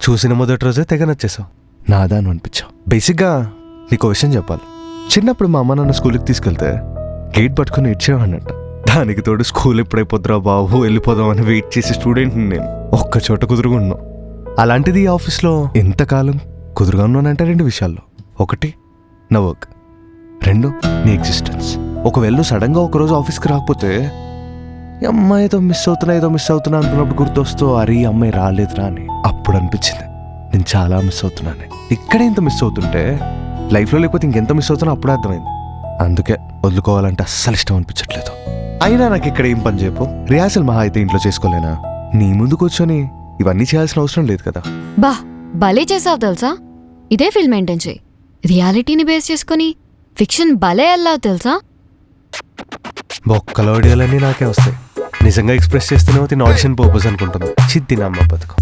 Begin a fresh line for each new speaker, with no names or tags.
చూసిన మొదటి రోజే తెగ నచ్చేసావు, నాదాను అనిపించావు. బేసిక్గా నీకు విషయం చెప్పాలి. చిన్నప్పుడు మా అమ్మ నన్ను స్కూల్కి తీసుకెళ్తే గేట్ పట్టుకుని ఇచ్చేవాడినంట. దానికి తోడు స్కూల్ ఎప్పుడైపోద్దురా బాబు వెళ్ళిపోదాం అని వెయిట్ చేసే స్టూడెంట్ని నేను. ఒక్క చోట కుదురుగా ఉన్నాను. అలాంటిది ఈ ఆఫీస్లో ఎంతకాలం కుదురుగా ఉన్నానంటే 2 విషయాల్లో. 1 నా వర్క్, 2 నీ ఎగ్జిస్టెన్స్. ఒకవేళ నువ్వు సడన్గా ఒకరోజు ఆఫీస్కి రాకపోతే ఈ అమ్మాయి ఏదో మిస్ అవుతున్నా అనుకున్నప్పుడు గుర్తొస్తూ అరే ఈ అమ్మాయి రాలేదురా అని అప్పుడు అనిపించింది నేను చాలా మిస్ అవుతున్నాను. ఇక్కడే ఇంత మిస్ అవుతుంటే లైఫ్లో లేకపోతే ఇంకెంత మిస్ అవుతున్నా అప్పుడే అర్థమైంది. అందుకే వదులుకోవాలంటే అస్సలు ఇష్టం అనిపించట్లేదు. అయినా నాకు ఇక్కడ ఏం పని చెప్పు, రిహార్సల్ మహా అయితే ఇంట్లో చేసుకోలేనా? నీ ముందు కూర్చొని ఇవన్నీ చేయాల్సిన అవసరం లేదు కదా.
బా భలే చేసావు తెలుసా. ఇదే ఫీల్ మెయింటైన్ చేయి. రియాలిటీని బేస్ చేసుకుని ఫిక్షన్ భలే అల్లావు తెలుసా.
బొక్కల ఆడియోలన్నీ నాకే వస్తాయి. నిజంగా ఎక్స్ప్రెస్ చేస్తేనే తిన్న ఆడిషన్ పర్పస్ అనుకుంటుంది. చిద్ది నమ్మ బతుకు.